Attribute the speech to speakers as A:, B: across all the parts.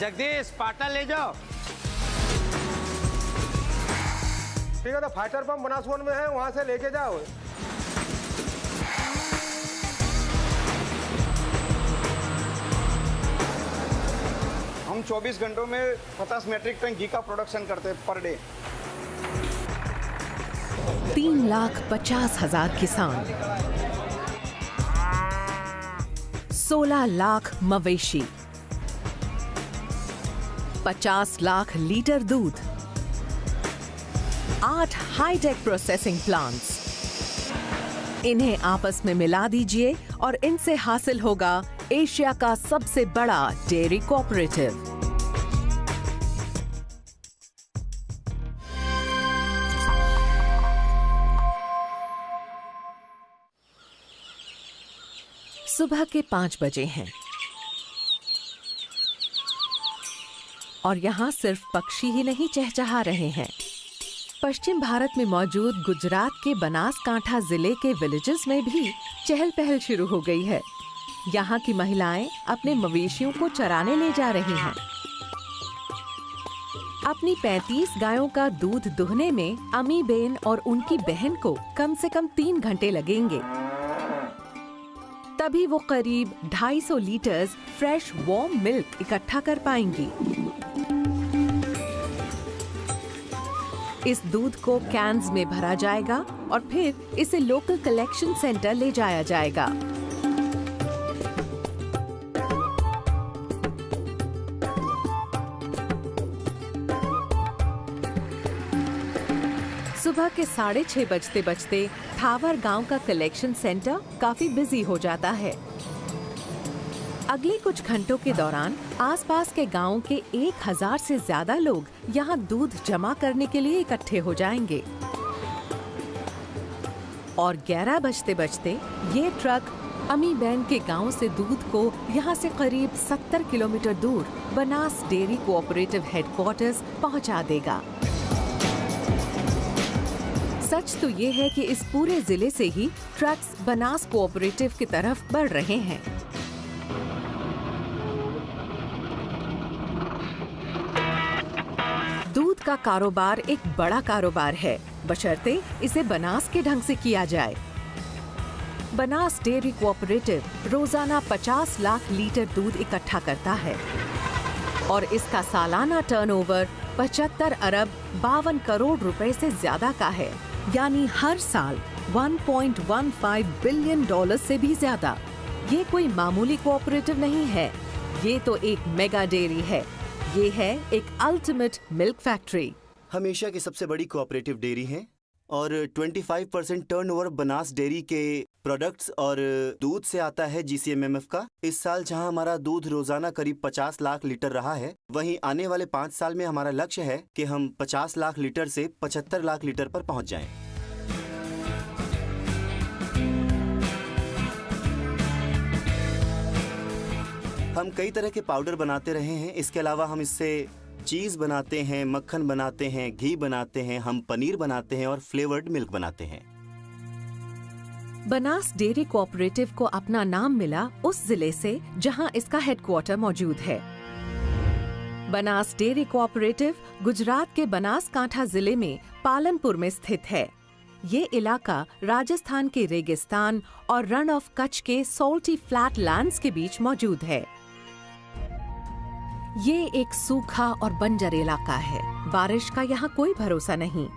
A: Jagdish partner ले जाओ।
B: ठीक है, तो फाइटर पंप बनासवन में है, वहां से लेके जाओ।
C: हम 24 घंटों में 50 मेट्रिक टन घी का प्रोडक्शन करते हैं पर डे।
D: 3,50,000 किसान, 16 लाख मवेशी, 50 लाख लीटर दूध, 8 हाईटेक प्रोसेसिंग प्लांट्स। इन्हें आपस में मिला दीजिए और इनसे हासिल होगा एशिया का सबसे बड़ा डेयरी कोऑपरेटिव। सुबह के 5 बजे हैं और यहाँ सिर्फ पक्षी ही नहीं चहचहा रहे हैं। पश्चिम भारत में मौजूद गुजरात के बनासकांठा जिले के विलेजेस में भी चहल पहल शुरू हो गई है। यहाँ की महिलाएं अपने मवेशियों को चराने ले जा रही हैं। अपनी 35 गायों का दूध दुहने में अमी बेन और उनकी बहन को कम से कम 3 घंटे लगेंगे। तभी वो करीब 250 लीटर्स फ्रेश वार्म मिल्क इकट्ठा कर पाएंगी। इस दूध को कैन्स में भरा जाएगा और फिर इसे लोकल कलेक्शन सेंटर ले जाया जाएगा। सुबह के 6:30 बजते बजते थावर गांव का कलेक्शन सेंटर काफी बिजी हो जाता है। अगले कुछ घंटों के दौरान आसपास के गांवों के 1000 से ज्यादा लोग यहां दूध जमा करने के लिए इकट्ठे हो जाएंगे और 11 बजते बजते ये ट्रक अमी बैन के गांव से दूध को यहां से करीब 70 किलोमीटर दूर बनास डेयरी कोऑपरेटिव हेडक्वार्टर्स पहुंचा देगा। सच तो ये है कि इस पूरे जिले से ही ट्रक्स बनास कोऑपरेटिव की तरफ बढ़ रहे हैं। दूध का कारोबार एक बड़ा कारोबार है, बशर्ते इसे बनास के ढंग से किया जाए। बनास डेयरी कोऑपरेटिव रोजाना 50 लाख लीटर दूध इकट्ठा करता है और इसका सालाना टर्नओवर 75 अरब 52 करोड़ रुपए से ज्यादा का है, यानी हर साल $1.15 बिलियन से भी ज्यादा। ये कोई मामूली कोऑपरेटिव नहीं है, ये तो एक मेगा डेयरी है। ये है एक अल्टीमेट मिल्क फैक्ट्री।
E: हम एशिया की सबसे बड़ी कोऑपरेटिव डेयरी हैं और 25% टर्नओवर बनास डेयरी के प्रोडक्ट्स और दूध से आता है GCMMF का। इस साल जहां हमारा दूध रोजाना करीब 50 लाख लीटर रहा है, वहीं आने वाले 5 साल में हमारा लक्ष्य है कि हम 50 लाख लीटर से 75 लाख लीटर पर पहुंच जाएं। हम कई तरह के पाउडर बनाते रहे हैं। इसके अलावा हम इससे चीज बनाते हैं, मक्खन बनाते हैं, घी बनाते हैं, हम पनीर बनाते हैं और फ्लेवर्ड मिल्क बनाते हैं।
D: बनास डेयरी कोऑपरेटिव को अपना नाम मिला उस जिले से जहां इसका हेडक्वार्टर मौजूद है। बनास डेयरी कोऑपरेटिव गुजरात के बनासकांठा जिले में पालनपुर में स्थित है। ये इलाका राजस्थान के रेगिस्तान और रण ऑफ कच्छ के सॉल्टी फ्लैट लैंड्स के बीच मौजूद है। ये एक सूखा और बंजर इलाका है। बारिश का यहाँ कोई भरोसा नहीं।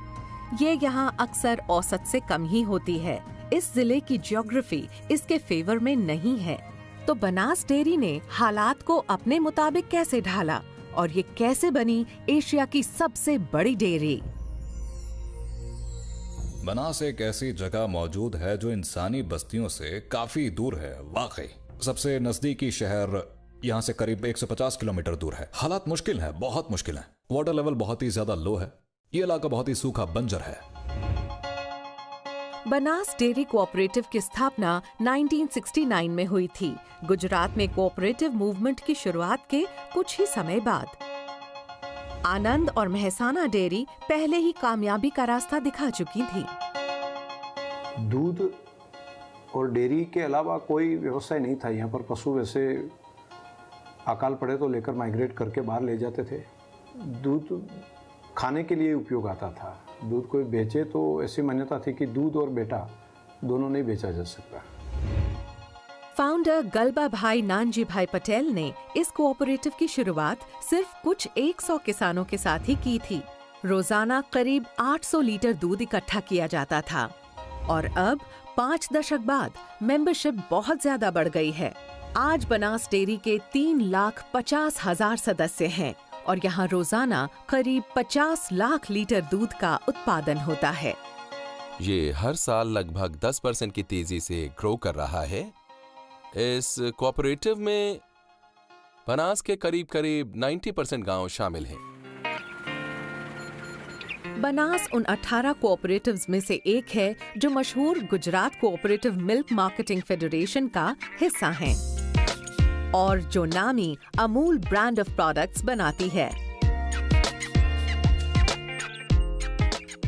D: ये यहाँ अक्सर औसत से कम ही होती है। इस जिले की ज्योग्राफी इसके फेवर में नहीं है। तो बनास डेयरी ने हालात को अपने मुताबिक कैसे ढाला और ये कैसे बनी एशिया की सबसे बड़ी डेयरी?
F: बनास एक ऐसी जगह मौजूद है जो इंसानी बस्तियों से काफी दूर है। वाकई सबसे नजदीकी शहर यहाँ से करीब 150 किलोमीटर दूर है। हालात मुश्किल है, बहुत मुश्किल है। वाटर लेवल बहुत ही ज्यादा लो है। ये इलाका बहुत ही सूखा बंजर है।
D: बनास डेयरी कोऑपरेटिव की स्थापना 1969 में हुई थी, गुजरात में कोऑपरेटिव मूवमेंट की शुरुआत के कुछ ही समय बाद। आनंद और महसाना डेयरी पहले ही कामयाबी का रास्ता दिखा चुकी थी।
G: दूध और डेयरी के अलावा कोई व्यवसाय नहीं था यहाँ पर। पशु वैसे
A: अकाल पड़े तो लेकर माइग्रेट करके बाहर ले जाते थे। दूध खाने के लिए उपयोग आता था। दूध कोई बेचे तो ऐसी मान्यता थी कि दूध और बेटा दोनों नहीं बेचा जा सकता।
D: फाउंडर गलबा भाई नानजी भाई पटेल ने इस कोऑपरेटिव की शुरुआत सिर्फ कुछ 100 किसानों के साथ ही की थी। रोजाना करीब 800 लीटर दूध इकट्ठा किया जाता था और अब 5 दशक बाद मेंबरशिप बहुत ज्यादा बढ़ गई है। आज बनास डेयरी के 3,50,000 सदस्य हैं और यहाँ रोजाना करीब 50 लाख लीटर दूध का उत्पादन होता है।
G: ये हर साल लगभग 10% की तेजी से ग्रो कर रहा है। इस कोऑपरेटिव में बनास के करीब 90% गांव शामिल हैं।
D: बनास उन 18 कोऑपरेटिव्स में से एक है जो मशहूर Gujarat cooperative milk marketing federation का हिस्सा हैं और जो नामी अमूल ब्रांड ऑफ प्रोडक्ट्स बनाती है।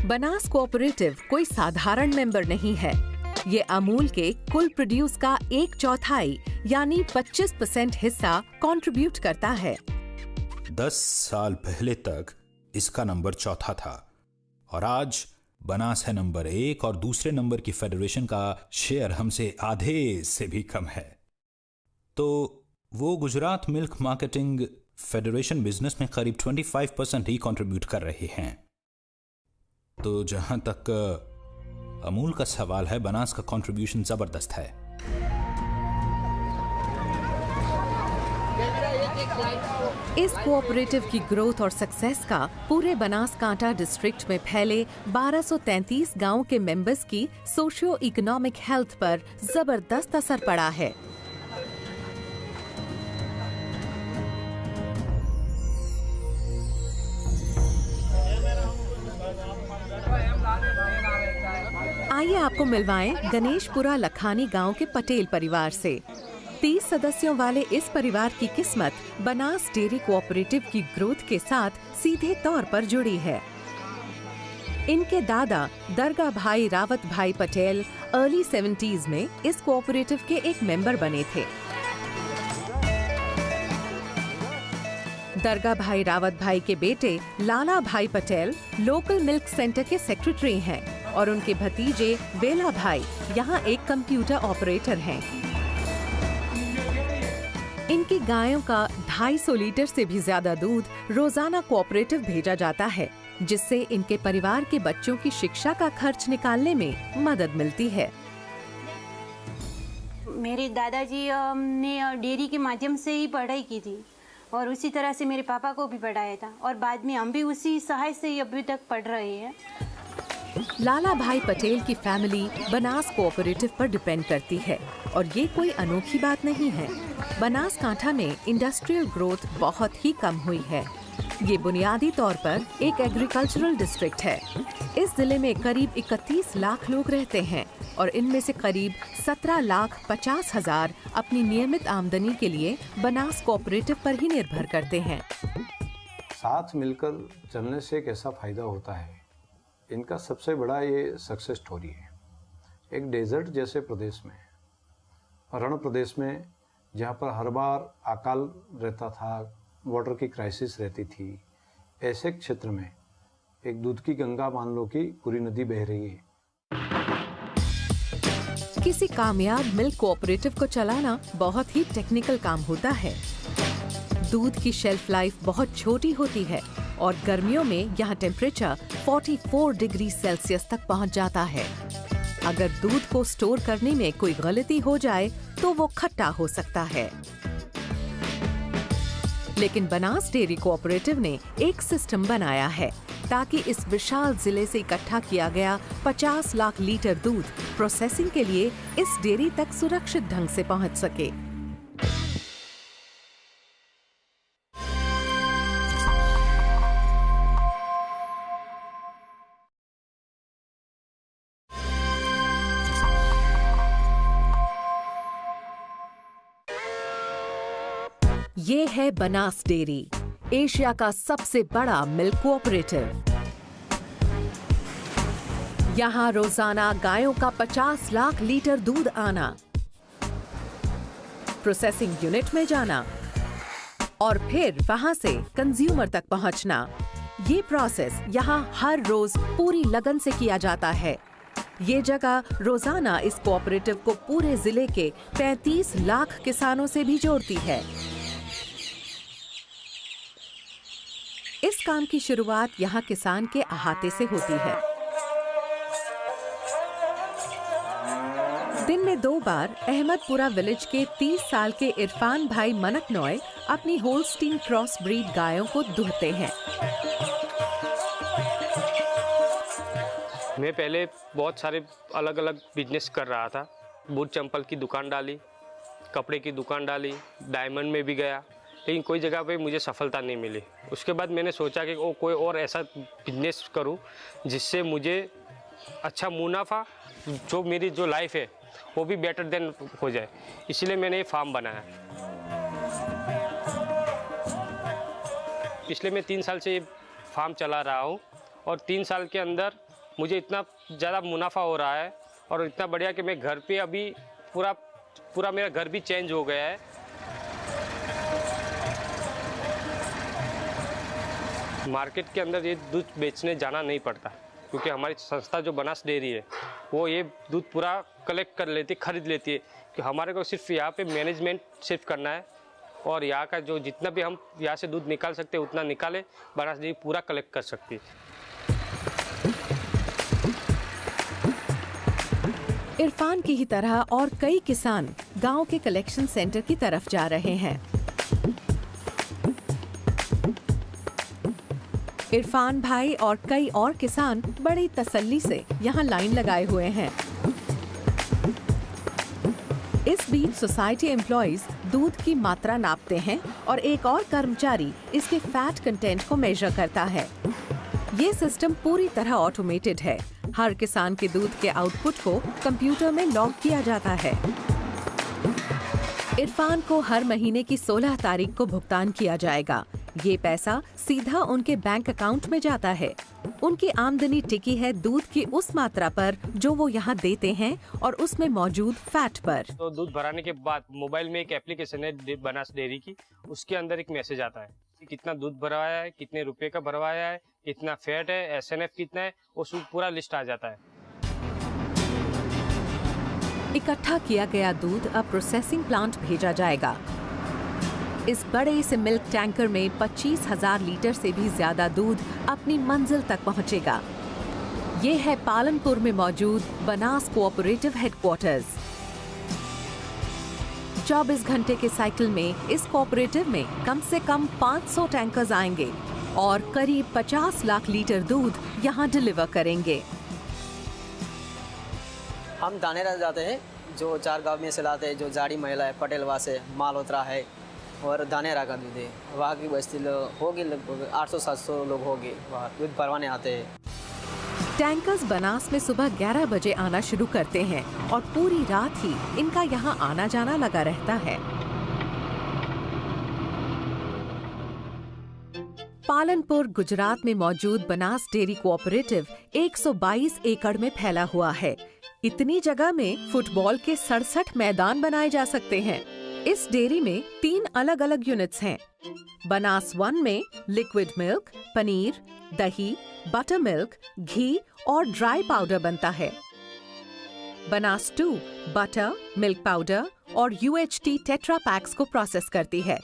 D: बनास कोऑपरेटिव कोई साधारण मेंबर नहीं है। ये अमूल के कुल प्रोड्यूस का 1/4 यानी 25% हिस्सा कंट्रीब्यूट करता है।
H: 10 साल पहले तक इसका नंबर 4था था और आज बनास है नंबर 1 और दूसरे नंबर की फेडरेशन का शेयर हमसे आधे से भी कम है। तो वो Gujarat milk marketing federation business में करीब 25% ही कंट्रीब्यूट कर रहे हैं। तो जहां तक अमूल का सवाल है, बनास का कंट्रीब्यूशन जबरदस्त है।
D: इस कोऑपरेटिव की ग्रोथ और सक्सेस का पूरे बनासकांठा डिस्ट्रिक्ट में फैले 1233 गांव के मेंबर्स की सोशियो इकोनॉमिक हेल्थ पर जबरदस्त असर पड़ा है। आइए आपको मिलवाएं गणेशपुरा लखानी गांव के पटेल परिवार से। 30 सदस्यों वाले इस परिवार की किस्मत बनास डेयरी कोऑपरेटिव की ग्रोथ के साथ सीधे तौर पर जुड़ी है। इनके दादा दरगाह भाई रावत भाई पटेल अर्ली 70s में इस कोऑपरेटिव के एक मेंबर बने थे। दरगाह भाई रावत भाई के बेटे लाला भाई पटेल लोकल मिल्क सेंटर के सेक्रेटरी हैं और उनके भतीजे बेला भाई यहाँ एक कंप्यूटर ऑपरेटर हैं। इनकी गायों का 250 लीटर से भी ज्यादा दूध रोजाना कोऑपरेटिव भेजा जाता है, जिससे इनके परिवार के बच्चों की शिक्षा का खर्च निकालने में मदद मिलती है।
I: मेरे दादाजी ने डेयरी के माध्यम से ही पढ़ाई की थी और उसी तरह से मेरे पापा को भी पढ़ाया था और बाद में हम भी उसी सहाय से ही अभी तक पढ़ रहे हैं।
D: लाला भाई पटेल की फैमिली बनास कोऑपरेटिव पर डिपेंड करती है और ये कोई अनोखी बात नहीं है। बनासकांठा में इंडस्ट्रियल ग्रोथ बहुत ही कम हुई है। ये बुनियादी तौर पर एक एग्रीकल्चरल डिस्ट्रिक्ट है। इस जिले में करीब 31 लाख लोग रहते हैं और इनमें से करीब 17,50,000 अपनी नियमित आमदनी के लिए बनास कोऑपरेटिव पर ही निर्भर करते हैं।
A: साथ मिलकर चलने से कैसा फायदा होता है, इनका सबसे बड़ा ये सक्सेस स्टोरी है। एक डेजर्ट जैसे प्रदेश में, रण प्रदेश में, जहाँ पर हर बार अकाल रहता था, वाटर की क्राइसिस रहती थी, ऐसे क्षेत्र में एक दूध की गंगा मान लो कि पूरी नदी बह रही है।
D: किसी कामयाब मिल्क कोऑपरेटिव को चलाना बहुत ही टेक्निकल काम होता है। दूध की शेल्फ लाइफ बहुत छोटी होती है और गर्मियों में यहाँ टेम्परेचर 44 डिग्री सेल्सियस तक पहुँच जाता है। अगर दूध को स्टोर करने में कोई गलती हो जाए तो वो खट्टा हो सकता है। लेकिन बनास डेयरी कोऑपरेटिव ने एक सिस्टम बनाया है ताकि इस विशाल जिले से इकट्ठा किया गया 50 लाख लीटर दूध प्रोसेसिंग के लिए इस डेयरी तक सुरक्षित ढंग से पहुंच सके। ये है बनास डेयरी, एशिया का सबसे बड़ा मिल्क कोऑपरेटिव। यहाँ रोजाना गायों का 50 लाख लीटर दूध आना, प्रोसेसिंग यूनिट में जाना, और फिर वहाँ से कंज्यूमर तक पहुँचना। ये प्रोसेस यहाँ हर रोज पूरी लगन से किया जाता है। ये जगह रोजाना इस कोऑपरेटिव को पूरे जिले के 35 लाख किसानों से भी जोड़ती है। इस काम की शुरुआत यहाँ किसान के अहाते से होती है। दिन में 2 बार अहमदपुरा विलेज के 30 साल के इरफान भाई मनकनॉय अपनी होल्स्टीन क्रॉस ब्रीड गायों को दूहते हैं।
J: मैं पहले बहुत सारे अलग अलग बिजनेस कर रहा था। बूट चंपल की दुकान डाली, कपड़े की दुकान डाली, डायमंड में भी गया, लेकिन कोई जगह पे मुझे सफलता नहीं मिली। उसके बाद मैंने सोचा कि कोई और ऐसा बिजनेस करूं जिससे मुझे अच्छा मुनाफा, जो मेरी जो लाइफ है वो भी बेटर देन हो जाए। इसलिए मैंने ये फार्म बनाया। पिछले मैं 3 साल से ये फार्म चला रहा हूँ और 3 साल के अंदर मुझे इतना ज़्यादा मुनाफा हो रहा है और इतना बढ़िया कि मैं घर पे अभी पूरा मेरा घर भी चेंज हो गया है। मार्केट के अंदर ये दूध बेचने जाना नहीं पड़ता, क्योंकि हमारी संस्था जो बनास डेयरी है वो ये दूध पूरा कलेक्ट कर लेती है, खरीद लेती है। कि हमारे को सिर्फ यहाँ पे मैनेजमेंट सिर्फ करना है और यहाँ का जो जितना भी हम यहाँ से दूध निकाल सकते हैं उतना निकाले, बनास डेयरी पूरा कलेक्ट कर सकती है।
D: इरफान की ही तरह और कई किसान गांव के कलेक्शन सेंटर की तरफ जा रहे हैं। इरफान भाई और कई और किसान बड़ी तसल्ली से यहाँ लाइन लगाए हुए हैं। इस बीच सोसाइटी एम्प्लॉइज दूध की मात्रा नापते हैं और एक और कर्मचारी इसके फैट कंटेंट को मेजर करता है। ये सिस्टम पूरी तरह ऑटोमेटेड है। हर किसान के दूध के आउटपुट को कंप्यूटर में लॉग किया जाता है। इरफान को हर महीने की 16 तारीख को भुगतान किया जाएगा। ये पैसा सीधा उनके बैंक अकाउंट में जाता है। उनकी आमदनी टिकी है दूध की उस मात्रा पर जो वो यहाँ देते हैं और उसमें मौजूद फैट पर।
J: तो दूध भराने के बाद मोबाइल में एक एप्लीकेशन है बनास डेयरी की, उसके अंदर एक मैसेज आता है कितना दूध भरवाया है, कितने रुपए का भरवाया है, कितना फैट है, SNF कितना है, वो पूरा लिस्ट आ जाता है।
D: इकट्ठा किया गया दूध अब प्रोसेसिंग प्लांट भेजा जाएगा। इस बड़े से मिल्क टैंकर में 25,000 लीटर से भी ज्यादा दूध अपनी मंजिल तक पहुंचेगा। ये है पालनपुर में मौजूद बनास कोऑपरेटिव हेडक्वार्टर्स। 24 घंटे के साइकिल में इस कोऑपरेटिव में कम से कम 500 टैंकर्स आएंगे और करीब 50 लाख लीटर दूध यहाँ डिलीवर करेंगे।
K: हम धानेरा जाते हैं, जो 4 गांव में से लाते हैं, जो जाड़ी महिला है, पटेलवा से मालहोत्रा है और धानेरा का दूध है। वहाँ की बस्ती होगी लगभग 800-700 लोग होंगे, वहाँ दूध भरवाने आते हैं।
D: टैंकर्स बनास में सुबह 11 बजे आना शुरू करते हैं और पूरी रात ही इनका यहाँ आना जाना लगा रहता है। पालनपुर गुजरात में मौजूद बनास डेयरी कोऑपरेटिव 122 एकड़ में फैला हुआ है। इतनी जगह में फुटबॉल के 67 मैदान बनाए जा सकते हैं। इस डेयरी में 3 अलग अलग यूनिट्स हैं। बनास 1 में लिक्विड मिल्क, पनीर, दही, बटर मिल्क, घी और ड्राई पाउडर बनता है। बनास 2 बटर, मिल्क पाउडर और UHT टेट्रा पैक्स को प्रोसेस करती है,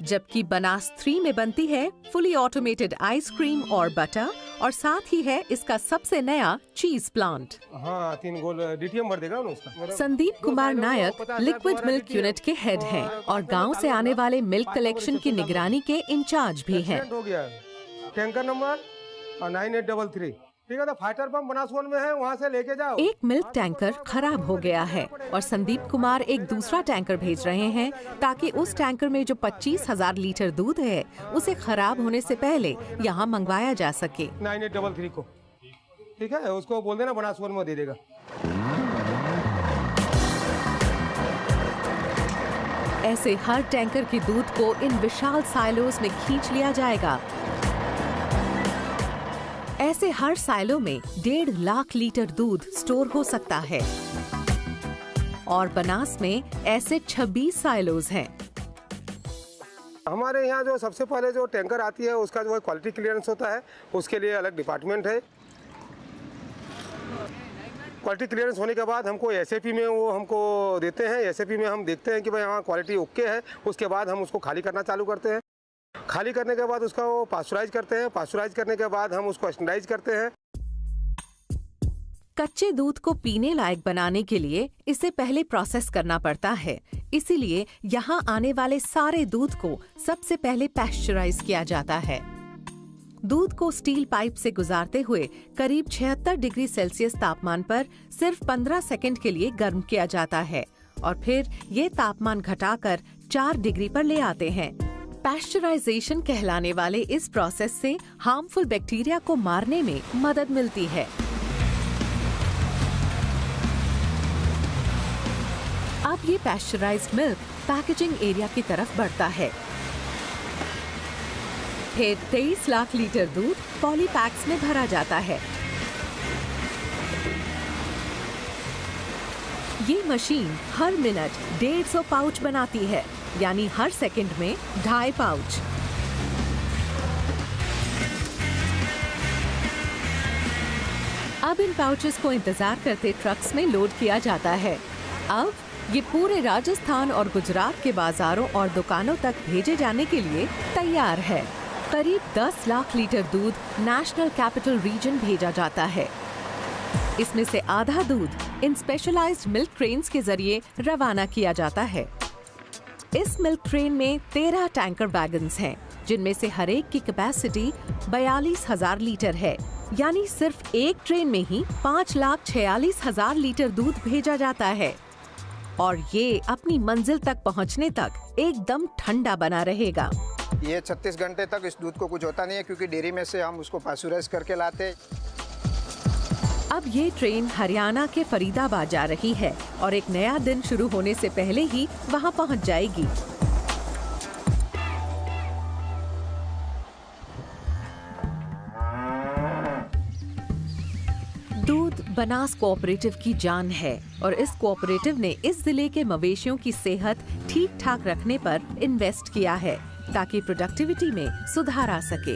D: जबकि बनास 3 में बनती है फुली ऑटोमेटेड आइसक्रीम और बटर और साथ ही है इसका सबसे नया चीज प्लांट।
B: हाँ, 3 गोल DTM भर देगा ना उसका।
D: Sandeep Kumar Nayak liquid milk unit के हेड हैं और गांव से आने वाले मिल्क कलेक्शन की निगरानी के इंचार्ज भी हैं।
B: हो गया टैंकर नंबर 9833। ठीक है, तो फाइटर पंप बनास 1 में है, वहाँ से लेके जाओ।
D: एक मिल्क टैंकर खराब हो गया है और संदीप कुमार एक दूसरा टैंकर भेज रहे हैं ताकि उस टैंकर में जो 25,000 लीटर दूध है उसे खराब होने से पहले यहाँ मंगवाया जा सके।
B: 9833 को ठीक है, उसको बोल देना बनास 1 में दे देगा।
D: ऐसे हर टैंकर की दूध को इन विशाल साइलोस में खींच लिया जाएगा। ऐसे हर साइलो में 1.5 लाख लीटर दूध स्टोर हो सकता है और बनास में ऐसे 26 साइलोज हैं।
B: हमारे यहाँ जो सबसे पहले जो टैंकर आती है उसका जो है क्वालिटी क्लियरेंस होता है, उसके लिए अलग डिपार्टमेंट है। क्वालिटी क्लियरेंस होने के बाद हमको एसएपी में वो हमको देते हैं। एसएपी में हम देखते हैं कि भाई हाँ क्वालिटी ओके है, उसके बाद हम उसको खाली करना चालू करते हैं। खाली करने के बाद उसका वो पास्चराइज करते हैं। पास्चराइज करने के बाद हम उसको स्टैंडर्डाइज करते हैं।
D: कच्चे दूध को पीने लायक बनाने के लिए इसे पहले प्रोसेस करना पड़ता है, इसीलिए यहाँ आने वाले सारे दूध को सबसे पहले पैस्चराइज किया जाता है। दूध को स्टील पाइप से गुजारते हुए करीब 76 डिग्री सेल्सियस तापमान पर सिर्फ 15 सेकंड के लिए गर्म किया जाता है और फिर ये तापमान घटाकर 4 डिग्री पर ले आते हैं। पैस्चराइजेशन कहलाने वाले इस प्रोसेस से हार्मफुल बैक्टीरिया को मारने में मदद मिलती है। अब ये पैस्चराइज्ड मिल्क पैकेजिंग एरिया की तरफ बढ़ता है। फिर 23 लाख लीटर दूध पॉलीपैक्स में भरा जाता है। ये मशीन हर मिनट 150 पाउच बनाती है, यानी हर सेकंड में 2.5 पाउच। अब इन पाउचेस को इंतजार करते ट्रक्स में लोड किया जाता है। अब ये पूरे राजस्थान और गुजरात के बाजारों और दुकानों तक भेजे जाने के लिए तैयार है। करीब 10 लाख लीटर दूध नेशनल कैपिटल रीजन भेजा जाता है। इसमें से आधा दूध इन स्पेशलाइज्ड मिल्क ट्रेन्स के जरिए रवाना किया जाता है। इस मिल्क ट्रेन में 13 टैंकर वैगन्स हैं, जिनमें से हर एक की कैपेसिटी 42,000 लीटर है, यानी सिर्फ एक ट्रेन में ही 5,46,000 लीटर दूध भेजा जाता है और ये अपनी मंजिल तक पहुंचने तक एकदम ठंडा बना रहेगा।
C: ये 36 घंटे तक इस दूध को कुछ होता नहीं है, क्योंकि डेयरी में से हम उसको पास्चराइज करके लाते।
D: अब ये ट्रेन हरियाणा के फरीदाबाद जा रही है और एक नया दिन शुरू होने से पहले ही वहां पहुंच जाएगी। दूध बनास कोऑपरेटिव की जान है और इस कोऑपरेटिव ने इस जिले के मवेशियों की सेहत ठीक ठाक रखने पर इन्वेस्ट किया है ताकि प्रोडक्टिविटी में सुधार आ सके।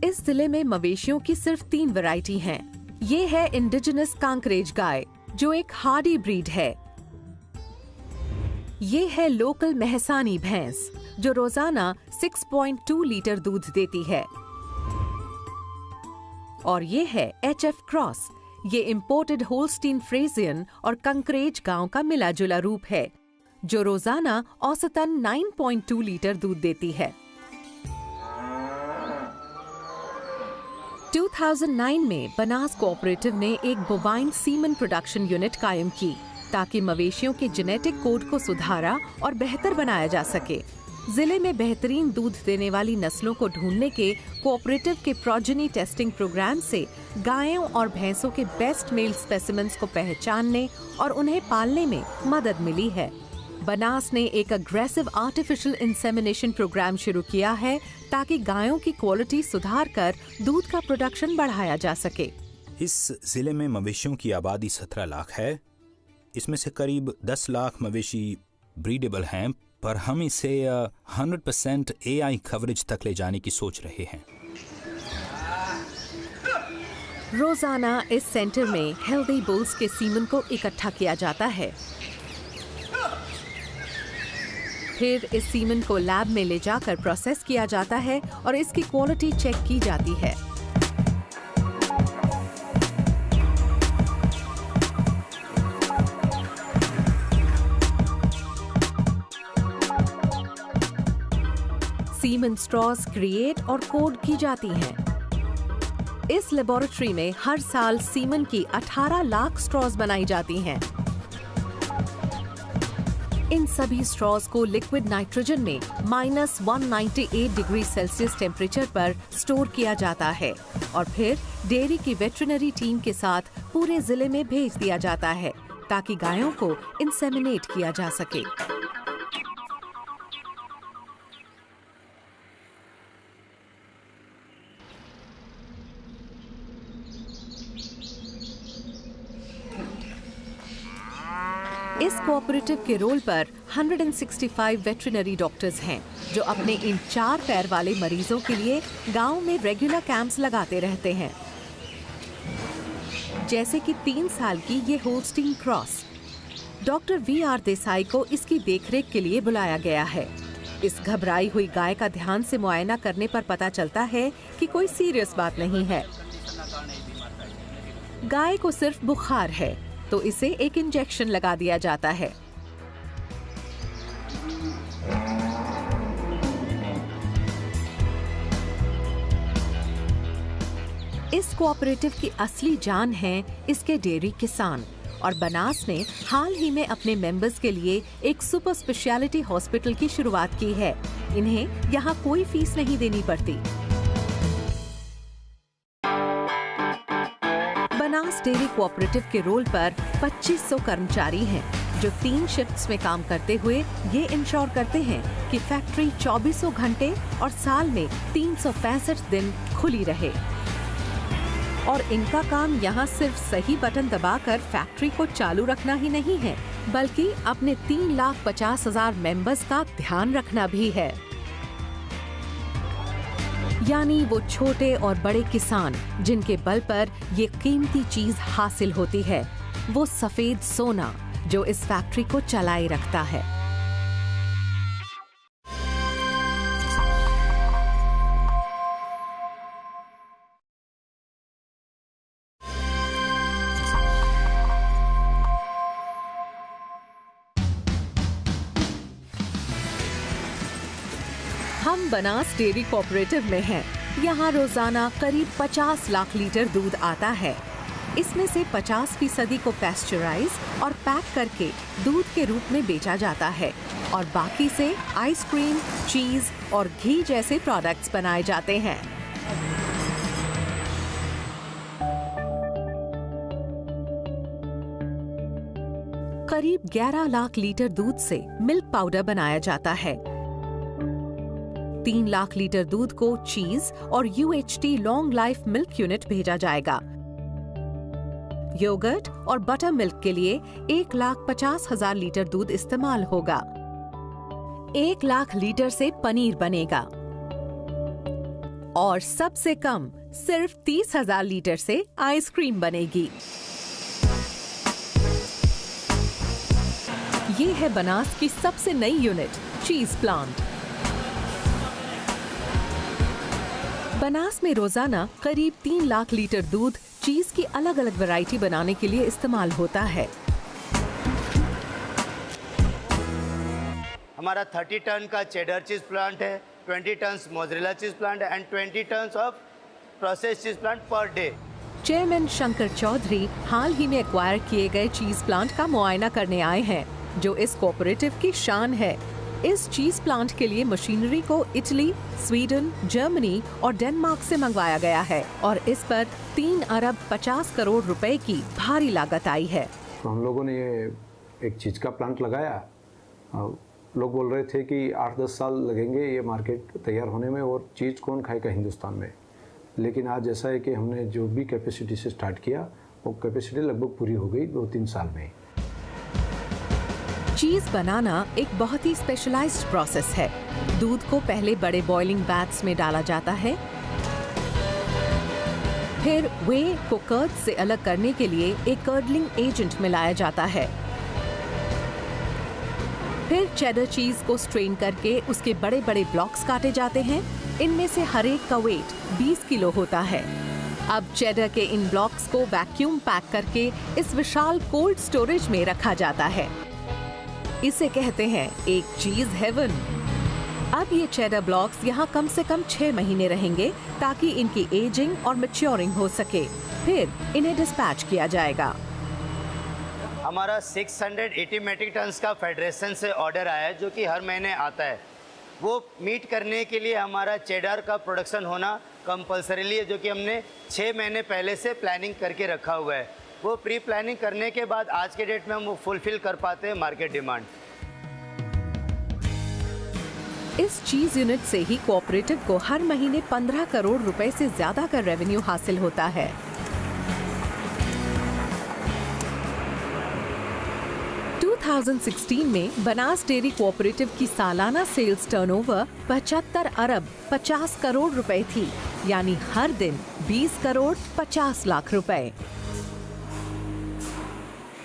D: इस जिले में मवेशियों की सिर्फ 3 वैरायटी हैं। ये है इंडिजिनस कांकरेज गाय, जो एक हार्डी ब्रीड है। ये है लोकल महसानी भैंस, जो रोजाना 6.2 लीटर दूध देती है। और ये है HF क्रॉस। ये इंपोर्टेड होल्स्टीन फ्रेजियन और कंकरेज गांव का मिला जुला रूप है, जो रोजाना औसतन 9.2 लीटर दूध देती है। 2009 में बनास कोऑपरेटिव ने एक बोवाइन सीमन प्रोडक्शन यूनिट कायम की ताकि मवेशियों के जेनेटिक कोड को सुधारा और बेहतर बनाया जा सके। जिले में बेहतरीन दूध देने वाली नस्लों को ढूंढने के कोऑपरेटिव के प्रोजेनी टेस्टिंग प्रोग्राम से गायों और भैंसों के बेस्ट मेल स्पेसिमेंस को पहचानने और उन्हें पालने में मदद मिली है। बनास ने एक अग्रेसिव आर्टिफिशियल इंसेमिनेशन प्रोग्राम शुरू किया है ताकि गायों की क्वालिटी सुधार कर दूध का प्रोडक्शन बढ़ाया जा सके।
H: इस जिले में मवेशियों की आबादी 17 लाख है। इसमें से करीब 10 लाख मवेशी ब्रीडेबल हैं, पर हम इसे 100% AI कवरेज तक ले जाने की सोच रहे हैं।
D: रोजाना इस सेंटर में हेल्दी बुल्स के सीमन को इकट्ठा किया जाता है। फिर इस सीमन को लैब में ले जाकर प्रोसेस किया जाता है और इसकी क्वालिटी चेक की जाती है। सीमन स्ट्रॉज क्रिएट और कोड की जाती हैं। इस लेबोरेटरी में हर साल सीमन की 18 लाख स्ट्रॉज बनाई जाती हैं। इन सभी स्ट्रॉज को लिक्विड नाइट्रोजन में -198 डिग्री सेल्सियस टेम्परेचर पर स्टोर किया जाता है और फिर डेयरी की वेटरिनरी टीम के साथ पूरे जिले में भेज दिया जाता है ताकि गायों को इंसेमिनेट किया जा सके। इस कोऑपरेटिव के रोल पर 165 वेटरिनरी डॉक्टर्स हैं जो अपने इन 4 पैर वाले मरीजों के लिए गांव में रेगुलर कैंप्स लगाते रहते हैं। जैसे कि 3 साल की ये Holstein cross. Doctor VR Desai को इसकी देखरेख के लिए बुलाया गया है। इस घबराई हुई गाय का ध्यान से मुआयना करने पर पता चलता है कि कोई सीरियस बात नहीं है। गाय को सिर्फ बुखार है तो इसे एक इंजेक्शन लगा दिया जाता है। इस कोऑपरेटिव की असली जान है इसके डेयरी किसान और बनास ने हाल ही में अपने मेंबर्स के लिए एक सुपर स्पेशलिटी हॉस्पिटल की शुरुआत की है। इन्हें यहाँ कोई फीस नहीं देनी पड़ती। बनास डेयरी कोऑपरेटिव के रोल पर 2500 कर्मचारी हैं जो 3 शिफ्ट्स में काम करते हुए ये इंश्योर करते हैं कि फैक्ट्री 24 घंटे और साल में 365 दिन खुली रहे। और इनका काम यहाँ सिर्फ सही बटन दबाकर फैक्ट्री को चालू रखना ही नहीं है, बल्कि अपने 3,50,000 मेंबर्स का ध्यान रखना भी है। यानी वो छोटे और बड़े किसान जिनके बल पर ये कीमती चीज हासिल होती है, वो सफेद सोना जो इस फैक्ट्री को चलाए रखता है। हम बनास डेयरी कोऑपरेटिव में हैं। यहाँ रोजाना करीब 50 लाख लीटर दूध आता है। इसमें से 50% को पैस्चराइज और पैक करके दूध के रूप में बेचा जाता है और बाकी से आइसक्रीम, चीज और घी जैसे प्रोडक्ट्स बनाए जाते हैं। करीब 11 लाख लीटर दूध से मिल्क पाउडर बनाया जाता है। 3 लाख लीटर दूध को चीज और UHT long life milk unit भेजा जाएगा। योगर्ट और बटर मिल्क के लिए 1,50,000 लीटर दूध इस्तेमाल होगा। 1 लाख लीटर से पनीर बनेगा और सबसे कम सिर्फ 30,000 लीटर से आइसक्रीम बनेगी। ये है बनास की सबसे नई यूनिट, चीज प्लांट। बनास में रोजाना करीब 3 लाख लीटर दूध चीज की अलग अलग वैरायटी बनाने के लिए इस्तेमाल होता है।
L: हमारा 30 टन का चेडर चीज प्लांट है, 20 ton mozzarella cheese plant and 20 ton of process cheese plant per day.
D: Chairman Shankar Chaudhary हाल ही में एक्वायर किए गए चीज प्लांट का मुआयना करने आए हैं, जो इस कोऑपरेटिव की शान है। इस चीज प्लांट के लिए मशीनरी को इटली, स्वीडन, जर्मनी और डेनमार्क से मंगवाया गया है और इस पर 3 अरब 50 करोड़ रुपए की भारी लागत आई है।
A: तो हम लोगों ने ये एक चीज का प्लांट लगाया। लोग बोल रहे थे कि 8-10 साल लगेंगे ये मार्केट तैयार होने में और चीज़ कौन खाएगा हिंदुस्तान में। लेकिन आज ऐसा है कि हमने जो भी कैपेसिटी से स्टार्ट किया वो कैपेसिटी लगभग पूरी हो गई 2-3 साल में।
D: चीज बनाना एक बहुत ही स्पेशलाइज्ड प्रोसेस है। दूध को पहले बड़े बॉइलिंग वैट्स में डाला जाता है, फिर वे को कर्ड से अलग करने के लिए एक कर्डलिंग एजेंट मिलाया जाता है। फिर चेडर चीज को स्ट्रेन करके उसके बड़े बड़े ब्लॉक्स काटे जाते हैं। इनमें से हर एक का वेट 20 किलो होता है। अब चेडर के इन ब्लॉक्स को वैक्यूम पैक करके इस विशाल कोल्ड स्टोरेज में रखा जाता है। इसे कहते हैं एक चीज हेवन। अब ये चेडर ब्लॉक्स यहाँ कम से कम 6 महीने रहेंगे ताकि इनकी एजिंग और मैच्योरिंग हो सके। फिर इन्हें डिस्पैच किया जाएगा।
L: हमारा 680 मेट्रिक टन का फेडरेशन से ऑर्डर आया है जो कि हर महीने आता है। वो मीट करने के लिए हमारा चेडर का प्रोडक्शन होना कंपल्सरीली है, जो कि हमने 6 महीने पहले से प्लानिंग करके रखा हुआ है। वो प्री प्लानिंग करने के बाद आज के डेट में हम वो फुलफिल कर पाते हैं मार्केट डिमांड।
D: इस चीज यूनिट से ही कोऑपरेटिव को हर महीने 15 करोड़ रुपए से ज्यादा का रेवेन्यू हासिल होता है। 2016 में बनास डेयरी कोऑपरेटिव की सालाना सेल्स टर्नओवर 75 अरब 50 करोड़ रुपए थी, यानी हर दिन 20 करोड़ 50 लाख रुपए।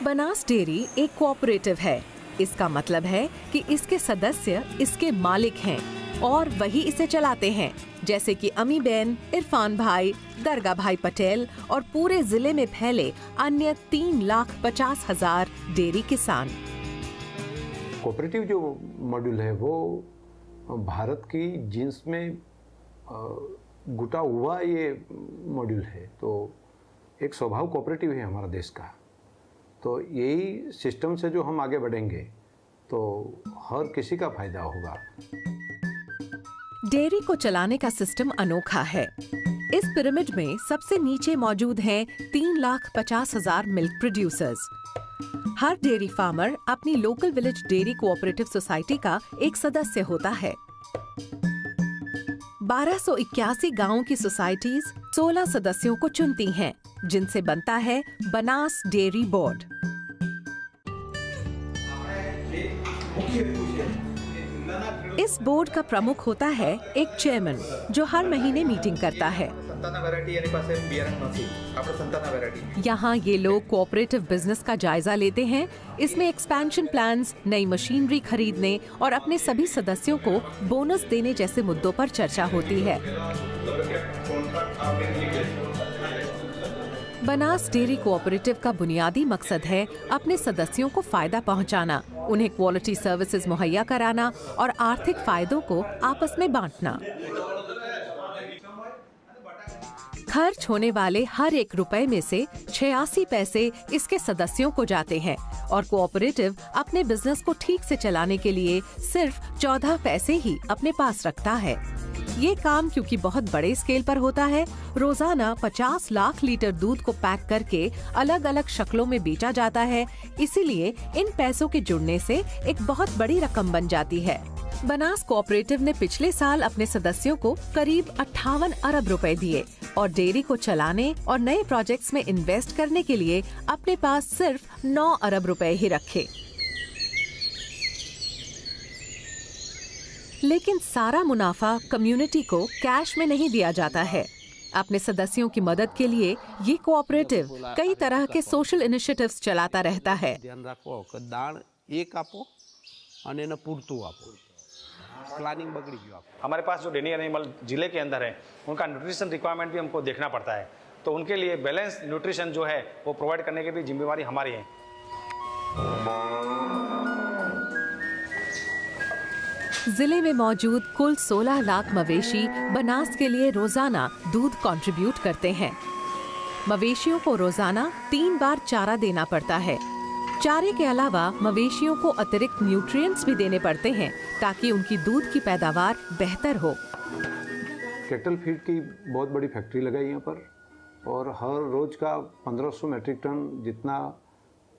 D: बनास डेयरी एक कोऑपरेटिव है। इसका मतलब है कि इसके सदस्य इसके मालिक हैं और वही इसे चलाते हैं, जैसे कि अमी बेन, इरफान भाई, दरगाह भाई पटेल और पूरे जिले में फैले अन्य 3,50,000 डेयरी किसान।
A: कोऑपरेटिव जो मॉड्यूल है वो भारत की जीन्स में घुटा हुआ ये मॉड्यूल है, तो एक स्वभाव कोऑपरेटिव है हमारा देश का। तो यही सिस्टम से जो हम आगे बढ़ेंगे तो हर किसी का फायदा होगा।
D: डेयरी को चलाने का सिस्टम अनोखा है। इस पिरामिड में सबसे नीचे मौजूद हैं 3,50,000 मिल्क प्रोड्यूसर्स। हर डेयरी फार्मर अपनी local village dairy cooperative society का एक सदस्य होता है। 1281 गांवों की सोसाइटीज 16 सदस्यों को चुनती हैं, जिनसे बनता है बनास डेयरी बोर्ड। इस बोर्ड का प्रमुख होता है एक चेयरमैन, जो हर महीने मीटिंग करता है। यहाँ ये लोग कोऑपरेटिव बिजनेस का जायजा लेते हैं। इसमें एक्सपेंशन प्लान्स, नई मशीनरी खरीदने और अपने सभी सदस्यों को बोनस देने जैसे मुद्दों पर चर्चा होती है। बनास डेयरी कोऑपरेटिव का बुनियादी मकसद है अपने सदस्यों को फायदा पहुंचाना, उन्हें क्वालिटी सर्विसेज मुहैया कराना और आर्थिक फायदों को आपस में बांटना। खर्च होने वाले हर 1 रुपए में से 86 पैसे इसके सदस्यों को जाते हैं और कोऑपरेटिव अपने बिजनेस को ठीक से चलाने के लिए सिर्फ 14 पैसे ही अपने पास रखता है। ये काम क्योंकि बहुत बड़े स्केल पर होता है, रोजाना 50 लाख लीटर दूध को पैक करके अलग अलग शक्लों में बेचा जाता है, इसीलिए इन पैसों के जुड़ने से एक बहुत बड़ी रकम बन जाती है। बनास कोऑपरेटिव ने पिछले साल अपने सदस्यों को करीब 58 अरब रुपए दिए और डेयरी को चलाने और नए प्रोजेक्ट्स में इन्वेस्ट करने के लिए अपने पास सिर्फ 9 अरब रुपए ही रखे। लेकिन सारा मुनाफा कम्युनिटी को कैश में नहीं दिया जाता है। अपने सदस्यों की मदद के लिए ये कोऑपरेटिव कई तरह के सोशल इनिशिएटिव्स चलाता रहता है।
M: ध्यान रखो कि दाण एक आपो અને એને પૂરતું આપો, પ્લાનિંગ બગડી ગયું।
N: हमारे पास जो डेयरी एनिमल जिले के अंदर है उनका न्यूट्रिशन रिक्वायरमेंट भी हमको देखना पड़ता है, तो उनके लिए बैलेंस न्यूट्रिशन जो है वो प्रोवाइड करने की भी जिम्मेवारी हमारी है।
D: जिले में मौजूद कुल 16 लाख मवेशी बनास के लिए रोजाना दूध कंट्रीब्यूट करते हैं। मवेशियों को रोजाना 3 बार चारा देना पड़ता है। चारे के अलावा मवेशियों को अतिरिक्त न्यूट्रिएंट्स भी देने पड़ते हैं ताकि उनकी दूध की पैदावार बेहतर हो।
A: कैटल फीड की बहुत बड़ी फैक्ट्री लगाई यहाँ पर और हर रोज का 1500 मैट्रिक टन जितना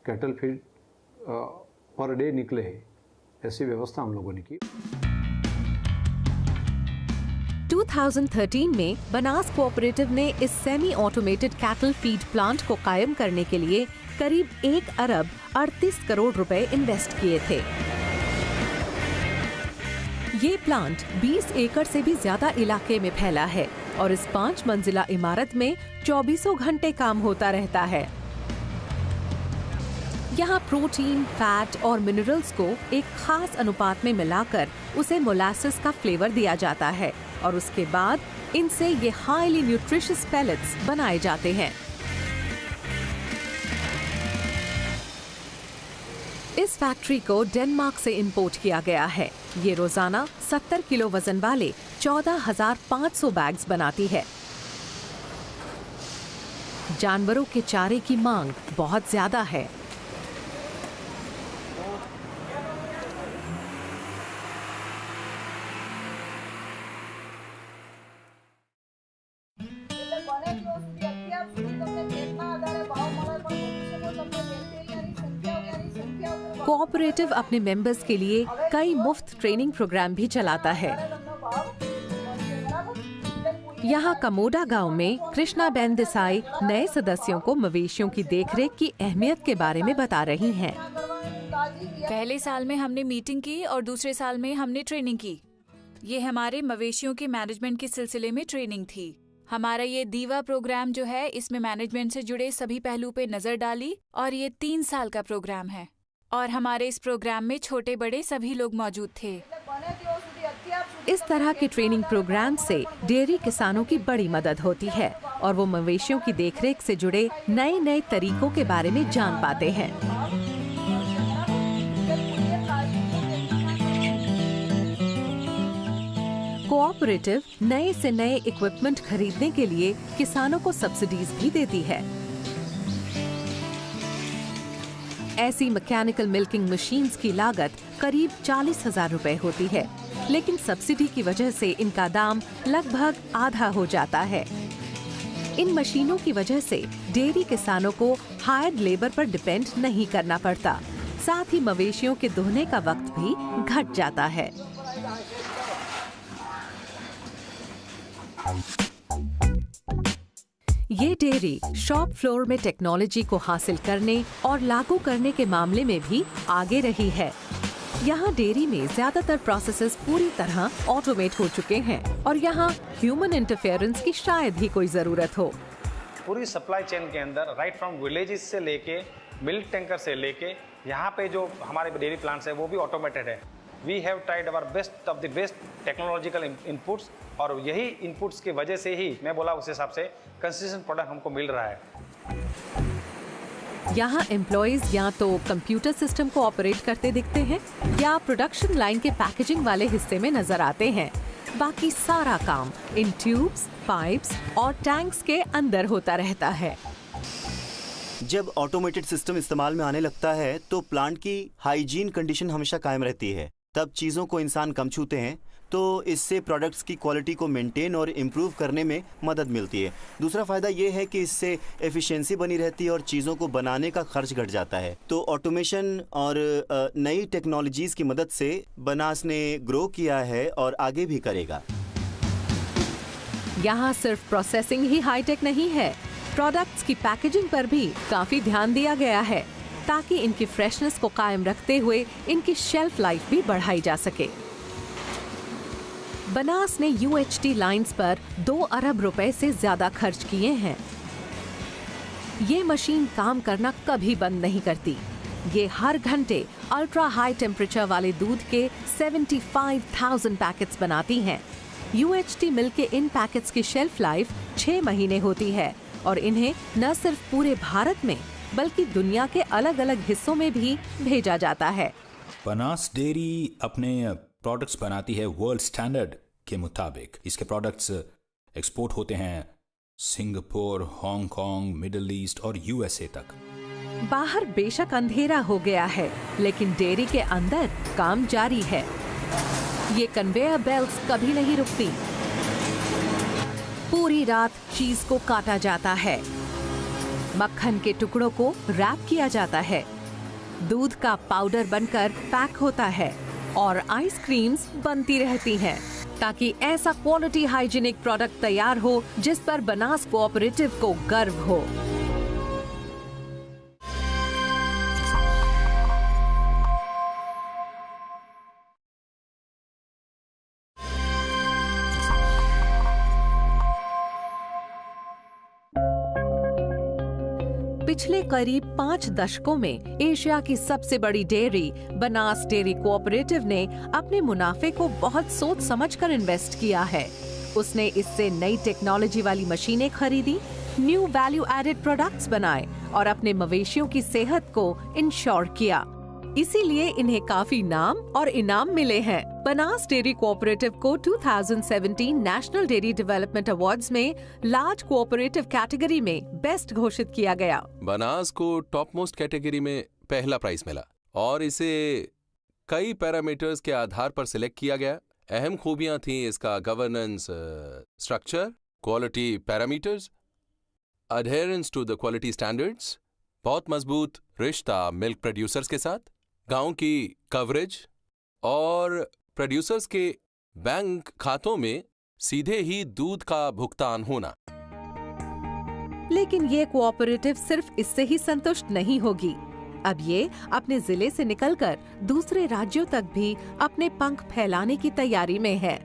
A: कैटल फीड पर डे निकले, ऐसी व्यवस्था हम लोगों ने की।
D: 2013 में बनास कोऑपरेटिव ने इस semi automated cattle feed plant को कायम करने के लिए करीब 1 अरब 38 करोड़ रुपए इन्वेस्ट किए थे। ये प्लांट 20 एकड़ से भी ज्यादा इलाके में फैला है और इस 5 मंजिला इमारत में 24 घंटे काम होता रहता है। यहाँ प्रोटीन, फैट और मिनरल्स को एक खास अनुपात में मिलाकर उसे मोलासेस का फ्लेवर दिया जाता है और उसके बाद इनसे ये हाईली न्यूट्रिशियस पेलेट्स बनाए जाते हैं। इस फैक्ट्री को डेनमार्क से इंपोर्ट किया गया है। ये रोजाना 70 किलो वजन वाले 14,500 बैग्स बनाती है। जानवरों के चारे की मांग बहुत ज्यादा है। कोऑपरेटिव अपने मेंबर्स के लिए कई मुफ्त ट्रेनिंग प्रोग्राम भी चलाता है। यहाँ कमोडा गांव में कृष्णा बेन देसाई नए सदस्यों को मवेशियों की देखरेख की अहमियत के बारे में बता रही हैं।
O: पहले साल में हमने मीटिंग की और दूसरे साल में हमने ट्रेनिंग की। ये हमारे मवेशियों के मैनेजमेंट के सिलसिले में ट्रेनिंग थी। हमारा ये दीवा प्रोग्राम जो है, इसमें मैनेजमेंट से जुड़े सभी पहलू पे नजर डाली और ये 3 साल का प्रोग्राम है और हमारे इस प्रोग्राम में छोटे बड़े सभी लोग मौजूद थे।
D: इस तरह के ट्रेनिंग प्रोग्राम से डेयरी किसानों की बड़ी मदद होती है और वो मवेशियों की देखरेख से जुड़े नए नए तरीकों के बारे में जान पाते हैं। कोऑपरेटिव नए से नए इक्विपमेंट खरीदने के लिए किसानों को सब्सिडीज भी देती है। ऐसी मैकेनिकल मिल्किंग मशीन्स की लागत करीब 40,000 रुपए होती है, लेकिन सब्सिडी की वजह से इनका दाम लगभग आधा हो जाता है। इन मशीनों की वजह से डेयरी किसानों को हायर्ड लेबर पर डिपेंड नहीं करना पड़ता, साथ ही मवेशियों के दोहने का वक्त भी घट जाता है। ये डेयरी शॉप फ्लोर में टेक्नोलॉजी को हासिल करने और लागू करने के मामले में भी आगे रही है। यहाँ डेयरी में ज्यादातर प्रोसेसेस पूरी तरह ऑटोमेट हो चुके हैं और यहाँ ह्यूमन इंटरफेरेंस की शायद ही कोई जरूरत हो।
N: पूरी सप्लाई चेन के अंदर राइट फ्रॉम विलेजेस से लेके मिल्क टैंकर से लेके यहाँ पे जो हमारे डेयरी प्लांट्स है वो भी ऑटोमेटेड है। We have tried our best of the best technological inputs और यही इनपुट्स की वजह से ही मैं बोला उस हिसाब से कंसिस्टेंट प्रोडक्ट हमको मिल रहा है।
D: यहाँ एम्प्लॉइज या तो कंप्यूटर सिस्टम को ऑपरेट करते दिखते हैं या प्रोडक्शन लाइन के पैकेजिंग वाले हिस्से में नजर आते हैं। बाकी सारा काम इन ट्यूब्स, पाइप्स और टैंक्स के अंदर होता रहता है।
E: जब ऑटोमेटेड सिस्टम इस्तेमाल में आने लगता है तो प्लांट की हाइजीन कंडीशन हमेशा कायम रहती है। तब चीज़ों को इंसान कम छूते हैं तो इससे प्रोडक्ट्स की क्वालिटी को मेंटेन और इम्प्रूव करने में मदद मिलती है। दूसरा फ़ायदा ये है कि इससे एफिशिएंसी बनी रहती है और चीज़ों को बनाने का खर्च घट जाता है। तो ऑटोमेशन और नई टेक्नोलॉजीज़ की मदद से बनास ने ग्रो किया है और आगे भी करेगा।
D: यहाँ सिर्फ प्रोसेसिंग ही हाईटेक नहीं है, प्रोडक्ट्स की पैकेजिंग पर भी काफी ध्यान दिया गया है ताकि इनकी फ्रेशनेस को कायम रखते हुए इनकी शेल्फ लाइफ भी बढ़ाई जा सके। बनास ने UHT लाइंस पर 2 अरब रुपए से ज्यादा खर्च किए हैं। ये मशीन काम करना कभी बंद नहीं करती। ये हर घंटे अल्ट्रा हाई टेम्परेचर वाले दूध के 75,000 पैकेट्स बनाती हैं। UHT मिल्क के इन पैकेट्स की शेल्फ लाइफ 6 महीने होती है और इन्हें न सिर्फ पूरे भारत में बल्कि दुनिया के अलग अलग हिस्सों में भी भेजा जाता है।
H: बनास डेयरी अपने प्रोडक्ट्स बनाती है वर्ल्ड स्टैंडर्ड के मुताबिक। इसके प्रोडक्ट्स एक्सपोर्ट होते हैं सिंगापुर, हांगकांग, मिडिल ईस्ट और USA तक।
D: बाहर बेशक अंधेरा हो गया है, लेकिन डेयरी के अंदर काम जारी है। ये कन्वेयर बेल्ट्स कभी नहीं रुकती। पूरी रात चीज को काटा जाता है, मक्खन के टुकड़ों को रैप किया जाता है, दूध का पाउडर बनकर पैक होता है और आइसक्रीम्स बनती रहती हैं ताकि ऐसा क्वालिटी हाइजीनिक प्रोडक्ट तैयार हो जिस पर बनास कोऑपरेटिव को गर्व हो। पिछले करीब 5 दशकों में एशिया की सबसे बड़ी डेयरी बनास डेयरी कोऑपरेटिव ने अपने मुनाफे को बहुत सोच समझकर इन्वेस्ट किया है। उसने इससे नई टेक्नोलॉजी वाली मशीनें खरीदी, न्यू वैल्यू एडेड प्रोडक्ट्स बनाए और अपने मवेशियों की सेहत को इंश्योर किया। इसीलिए इन्हें काफी नाम और इनाम मिले हैं। बनास डेयरी कोऑपरेटिव को 2017 नेशनल डेयरी डेवलपमेंट अवार्ड्स में लार्ज कोऑपरेटिव कैटेगरी में बेस्ट घोषित किया गया।
G: बनास को टॉप मोस्ट कैटेगरी में पहला प्राइज मिला और इसे कई पैरामीटर्स के आधार पर सिलेक्ट किया गया। अहम खूबियां थीं इसका governance structure, quality parameters, adherence to the quality standards, बहुत मजबूत रिश्ता मिल्क प्रोड्यूसर्स के साथ, गांव की कवरेज और प्रोड्यूसर्स के बैंक खातों में सीधे ही दूध का भुगतान होना।
D: लेकिन ये कोऑपरेटिव सिर्फ इससे ही संतुष्ट नहीं होगी। अब ये अपने जिले से निकलकर दूसरे राज्यों तक भी अपने पंख फैलाने की तैयारी में है।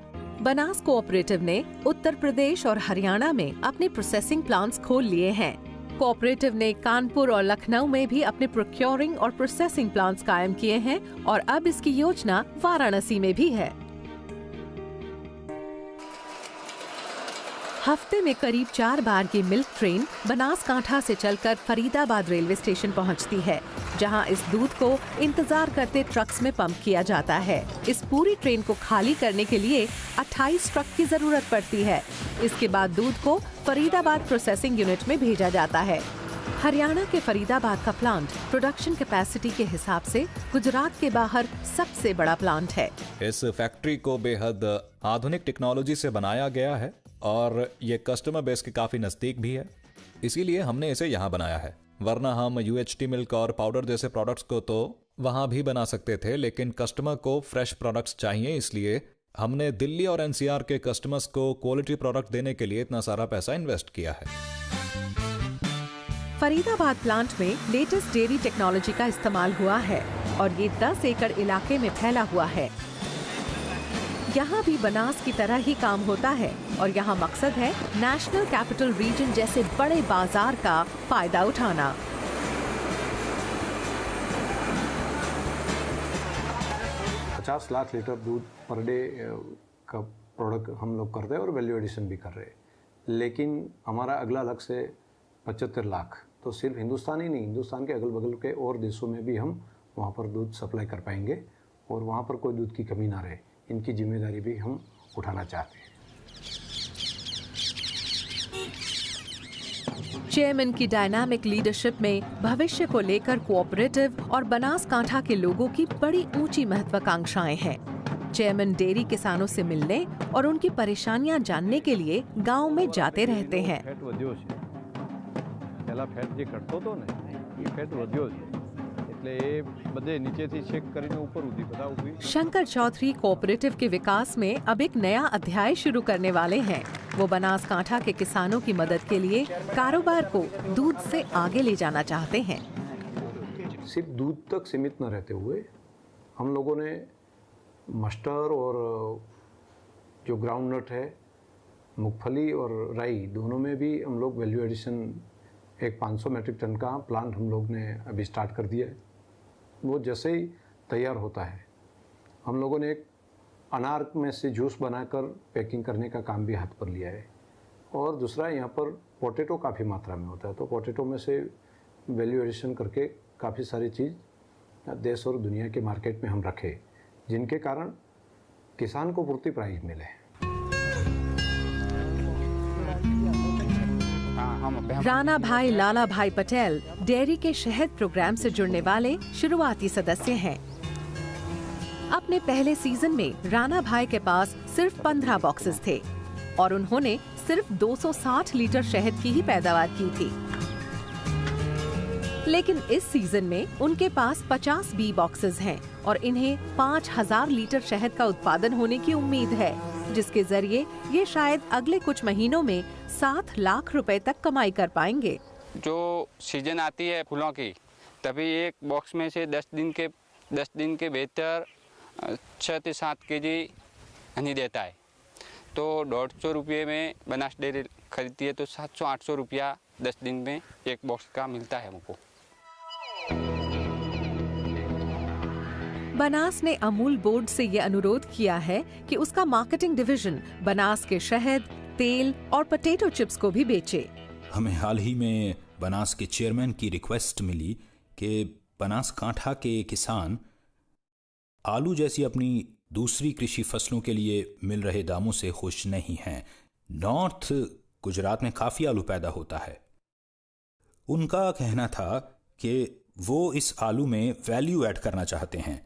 D: बनास कोऑपरेटिव ने उत्तर प्रदेश और हरियाणा में अपने प्रोसेसिंग प्लांट्स खोल लिए हैं। कोऑपरेटिव ने कानपुर और लखनऊ में भी अपने प्रोक्योरिंग और प्रोसेसिंग प्लांट्स कायम किए हैं और अब इसकी योजना वाराणसी में भी है। हफ्ते में करीब 4 बार की मिल्क ट्रेन बनासकांठा से चलकर फरीदाबाद रेलवे स्टेशन पहुंचती है, जहां इस दूध को इंतजार करते ट्रक्स में पंप किया जाता है। इस पूरी ट्रेन को खाली करने के लिए 28 ट्रक की जरूरत पड़ती है। इसके बाद दूध को फरीदाबाद प्रोसेसिंग यूनिट में भेजा जाता है। हरियाणा के फरीदाबाद का प्लांट प्रोडक्शन कैपेसिटी के हिसाब से गुजरात के बाहर सबसे बड़ा प्लांट है।
F: इस फैक्ट्री को बेहद आधुनिक टेक्नोलॉजी से बनाया गया है और ये कस्टमर बेस के काफी नजदीक भी है, इसीलिए हमने इसे यहाँ बनाया है। वरना हम UHT मिल्क और पाउडर जैसे प्रोडक्ट्स को तो वहाँ भी बना सकते थे, लेकिन कस्टमर को फ्रेश प्रोडक्ट्स चाहिए, इसलिए हमने दिल्ली और NCR के कस्टमर्स को क्वालिटी प्रोडक्ट देने के लिए इतना सारा पैसा इन्वेस्ट किया है।
D: फरीदाबाद प्लांट में लेटेस्ट डेयरी टेक्नोलॉजी का इस्तेमाल हुआ है और ये 10 एकड़ इलाके में फैला हुआ है। यहाँ भी बनास की तरह ही काम होता है और यहाँ मकसद है नेशनल कैपिटल रीजन जैसे बड़े बाजार का फायदा उठाना।
A: $50 लाख लीटर दूध पर डे का प्रोडक्ट हम लोग करते हैं और वैल्यू एडिशन भी कर रहे हैं, लेकिन हमारा अगला लक्ष्य है 75 लाख। तो सिर्फ हिंदुस्तान ही नहीं, हिंदुस्तान के अगल बगल के और देशों में भी हम वहाँ पर दूध सप्लाई कर पाएंगे और वहाँ पर कोई दूध की कमी ना रहे। इनकी जिम्मेदारी भी हम उठाना चाहते हैं।
D: चेयरमैन की डायनामिक लीडरशिप में भविष्य को लेकर कोऑपरेटिव और बनासकांठा के लोगों की बड़ी ऊंची महत्वाकांक्षाएं हैं। चेयरमैन डेयरी किसानों से मिलने और उनकी परेशानियां जानने के लिए गांव में जाते रहते हैं। शंकर चौधरी कोऑपरेटिव के विकास में अब एक नया अध्याय शुरू करने वाले हैं। वो बनासकांठा के किसानों की मदद के लिए कारोबार को दूध से आगे ले जाना चाहते हैं।
A: सिर्फ दूध तक सीमित न रहते हुए हम लोगों ने मस्टर्ड और जो ग्राउंडनट है, मूंगफली और राई, दोनों में भी हम लोग वैल्यू एडिशन एक 500 मीट्रिक टन का प्लांट हम लोग ने अभी स्टार्ट कर दिया है। वो जैसे ही तैयार होता है, हम लोगों ने एक अनार में से जूस बनाकर पैकिंग करने का काम भी हाथ पर लिया है। और दूसरा, यहाँ पर पोटैटो काफ़ी मात्रा में होता है, तो पोटैटो में से वैल्यू एडिशन करके काफ़ी सारी चीज़ देश और दुनिया के मार्केट में हम रखे, जिनके कारण किसान को पूर्ति प्राइस मिले।
D: राणा भाई लाला भाई पटेल डेयरी के शहद प्रोग्राम से जुड़ने वाले शुरुआती सदस्य हैं। अपने पहले सीजन में राणा भाई के पास सिर्फ 15 बॉक्सेस थे और उन्होंने सिर्फ 260 लीटर शहद की ही पैदावार की थी। लेकिन इस सीजन में उनके पास 50 बी बॉक्सेस हैं और इन्हें 5000 लीटर शहद का उत्पादन होने की उम्मीद है, जिसके जरिए ये शायद अगले कुछ महीनों में 7 लाख रुपए तक कमाई कर पाएंगे।
P: जो सीजन आती है फूलों की, तभी एक बॉक्स में से 10 दिन के भीतर 6 से 7 केजी हनी देता है। तो 150 रुपये में बनास डेयरी खरीदती है, तो 700-800 रुपया 10 दिन में एक बॉक्स का मिलता है हमको।
D: बनास ने अमूल बोर्ड से ये अनुरोध किया है कि उसका मार्केटिंग डिवीजन बनास के शहद, तेल और पोटैटो चिप्स को भी बेचे।
H: हमें हाल ही में बनास के चेयरमैन की रिक्वेस्ट मिली कि बनासकांठा के किसान आलू जैसी अपनी दूसरी कृषि फसलों के लिए मिल रहे दामों से खुश नहीं हैं। नॉर्थ गुजरात में काफ़ी आलू पैदा होता है। उनका कहना था कि वो इस आलू में वैल्यू ऐड करना चाहते हैं।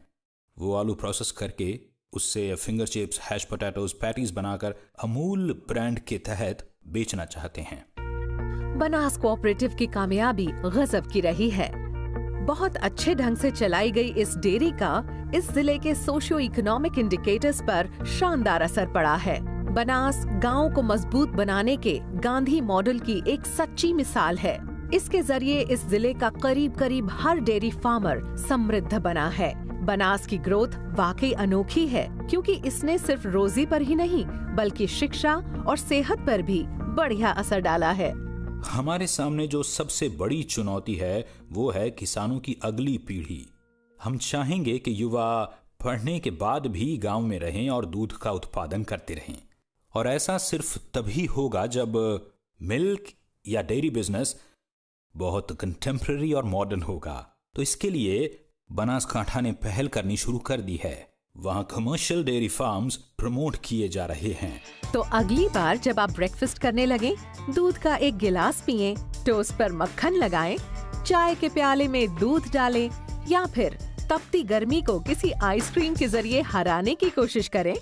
H: वो आलू प्रोसेस करके उससे finger chips, hash potatoes, patties बनाकर अमूल ब्रांड के तहत बेचना चाहते हैं।
D: बनास कोऑपरेटिव की कामयाबी गजब की रही है। बहुत अच्छे ढंग से चलाई गई इस डेयरी का इस जिले के सोशियो इकोनॉमिक इंडिकेटर्स पर शानदार असर पड़ा है। बनास गांव को मजबूत बनाने के गांधी मॉडल की एक सच्ची मिसाल है। इसके जरिए इस जिले का करीब हर डेयरी फार्मर समृद्ध बना है। बनास की ग्रोथ वाकई अनोखी है, क्योंकि इसने सिर्फ रोजी पर ही नहीं बल्कि शिक्षा और सेहत पर भी बढ़िया असर डाला है।
H: हमारे सामने जो सबसे बड़ी चुनौती है वो है किसानों की अगली पीढ़ी। हम चाहेंगे कि युवा पढ़ने के बाद भी गांव में रहें और दूध का उत्पादन करते रहें, और ऐसा सिर्फ तभी होगा जब मिल्क या डेयरी बिजनेस बहुत कंटेम्पररी और मॉडर्न होगा। तो इसके लिए बनासकांठा ने पहल करनी शुरू कर दी है। वहाँ कमर्शियल डेयरी फार्म्स प्रमोट किए जा रहे हैं।
D: तो अगली बार जब आप ब्रेकफास्ट करने लगे, दूध का एक गिलास पिएं, टोस्ट पर मक्खन लगाएं, चाय के प्याले में दूध डालें या फिर तपती गर्मी को किसी आइसक्रीम के जरिए हराने की कोशिश करें,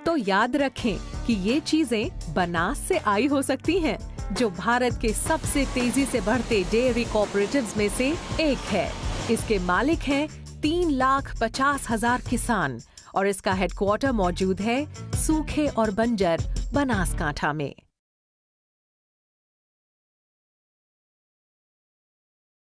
D: तो याद रखें कि ये चीजें बनास से आई हो सकती हैं, जो भारत के सबसे तेजी से बढ़ते डेयरी कोऑपरेटिव्स में से एक है। इसके मालिक हैं 3,50,000 किसान और इसका हेडक्वार्टर मौजूद है सूखे और बंजर बनासकांठा में।